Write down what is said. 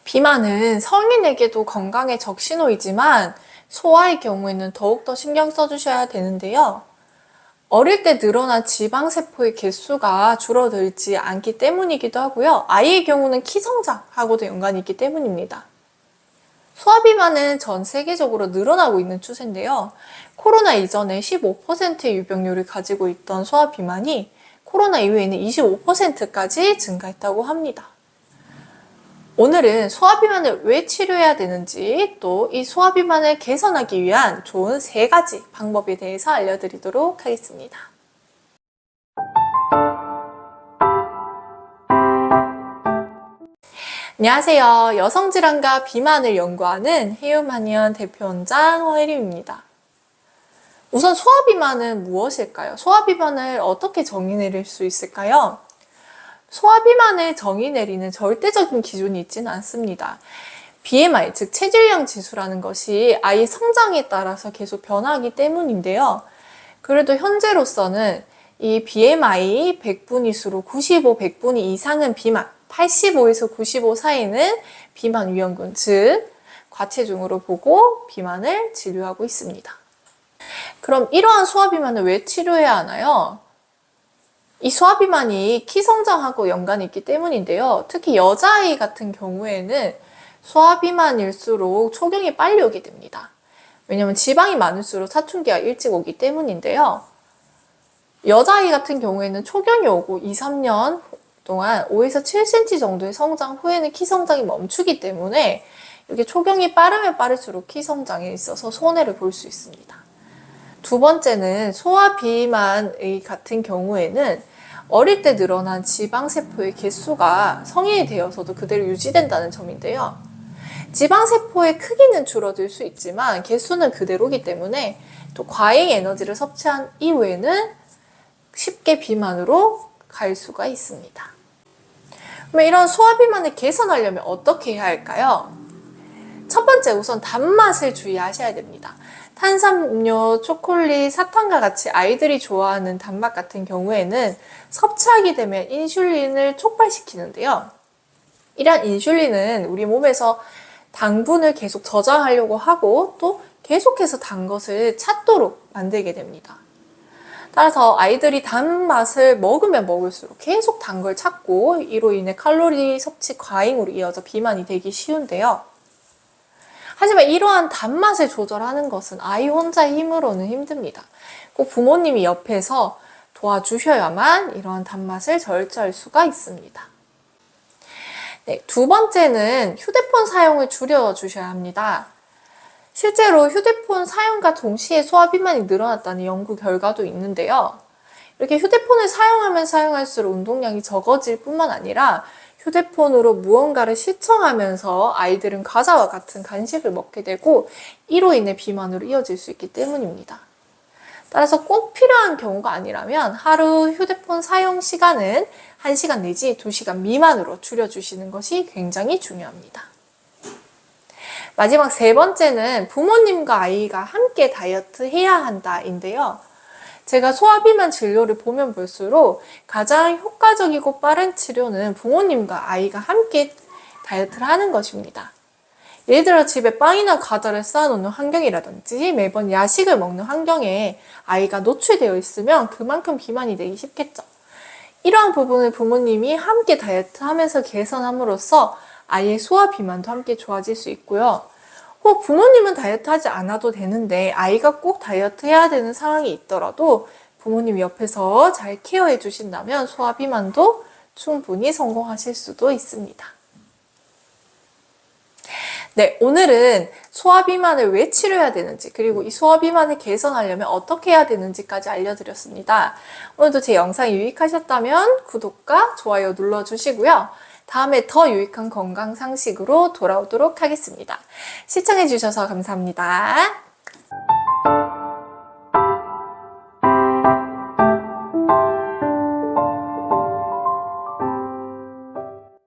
비만은 성인에게도 건강의 적신호이지만 소아의 경우에는 더욱더 신경 써주셔야 되는데요. 어릴 때 늘어난 지방세포의 개수가 줄어들지 않기 때문이기도 하고요. 아이의 경우는 키 성장하고도 연관이 있기 때문입니다. 소아비만은 전 세계적으로 늘어나고 있는 추세인데요. 코로나 이전에 15%의 유병률을 가지고 있던 소아비만이 코로나 이후에는 25%까지 증가했다고 합니다. 오늘은 소아비만을 왜 치료해야 되는지, 또 이 소아비만을 개선하기 위한 좋은 3가지 방법에 대해서 알려드리도록 하겠습니다. 안녕하세요. 여성질환과 비만을 연구하는 해유만년 대표원장 허혜림입니다. 우선 소아비만은 무엇일까요? 소아비만을 어떻게 정의 내릴 수 있을까요? 소아비만을 정의 내리는 절대적인 기준이 있지는 않습니다. BMI, 즉 체질량 지수라는 것이 아이 성장에 따라서 계속 변하기 때문인데요. 그래도 현재로서는 이 BMI 100분위수로 95, 100분위 이상은 비만, 85에서 95 사이는 비만 위험군, 즉 과체중으로 보고 비만을 진료하고 있습니다. 그럼 이러한 소아비만을 왜 치료해야 하나요? 이 소아비만이 키 성장하고 연관이 있기 때문인데요. 특히 여자아이 같은 경우에는 소아비만일수록 초경이 빨리 오게 됩니다. 왜냐하면 지방이 많을수록 사춘기가 일찍 오기 때문인데요. 여자아이 같은 경우에는 초경이 오고 2, 3년 동안 5에서 7cm 정도의 성장 후에는 키 성장이 멈추기 때문에 이렇게 초경이 빠르면 빠를수록 키 성장에 있어서 손해를 볼 수 있습니다. 두 번째는 소아비만 같은 경우에는 어릴 때 늘어난 지방세포의 개수가 성인이 되어서도 그대로 유지된다는 점인데요. 지방세포의 크기는 줄어들 수 있지만 개수는 그대로이기 때문에 또 과잉 에너지를 섭취한 이후에는 쉽게 비만으로 갈 수가 있습니다. 그럼 이런 소아비만을 개선하려면 어떻게 해야 할까요? 첫 번째, 우선 단맛을 주의하셔야 됩니다. 탄산음료, 초콜릿, 사탕과 같이 아이들이 좋아하는 단맛 같은 경우에는 섭취하게 되면 인슐린을 촉발시키는데요. 이러한 인슐린은 우리 몸에서 당분을 계속 저장하려고 하고 또 계속해서 단 것을 찾도록 만들게 됩니다. 따라서 아이들이 단맛을 먹으면 먹을수록 계속 단 걸 찾고 이로 인해 칼로리 섭취 과잉으로 이어져 비만이 되기 쉬운데요. 하지만 이러한 단맛을 조절하는 것은 아이 혼자의 힘으로는 힘듭니다. 꼭 부모님이 옆에서 도와주셔야만 이러한 단맛을 절제할 수가 있습니다. 네, 두 번째는 휴대폰 사용을 줄여주셔야 합니다. 실제로 휴대폰 사용과 동시에 소아비만이 늘어났다는 연구 결과도 있는데요. 이렇게 휴대폰을 사용하면 사용할수록 운동량이 적어질 뿐만 아니라 휴대폰으로 무언가를 시청하면서 아이들은 과자와 같은 간식을 먹게 되고 이로 인해 비만으로 이어질 수 있기 때문입니다. 따라서 꼭 필요한 경우가 아니라면 하루 휴대폰 사용 시간은 1시간 내지 2시간 미만으로 줄여주시는 것이 굉장히 중요합니다. 마지막 3번째는 부모님과 아이가 함께 다이어트 해야 한다인데요. 제가 소아비만 진료를 보면 볼수록 가장 효과적이고 빠른 치료는 부모님과 아이가 함께 다이어트를 하는 것입니다. 예를 들어 집에 빵이나 과자를 쌓아놓는 환경이라든지 매번 야식을 먹는 환경에 아이가 노출되어 있으면 그만큼 비만이 되기 쉽겠죠. 이러한 부분을 부모님이 함께 다이어트 하면서 개선함으로써 아이의 소아비만도 함께 좋아질 수 있고요. 혹 부모님은 다이어트 하지 않아도 되는데 아이가 꼭 다이어트 해야 되는 상황이 있더라도 부모님이 옆에서 잘 케어해 주신다면 소아비만도 충분히 성공하실 수도 있습니다. 네, 오늘은 소아비만을 왜 치료해야 되는지, 그리고 이 소아비만을 개선하려면 어떻게 해야 되는지까지 알려드렸습니다. 오늘도 제 영상이 유익하셨다면 구독과 좋아요 눌러주시고요. 다음에 더 유익한 건강 상식으로 돌아오도록 하겠습니다. 시청해주셔서 감사합니다.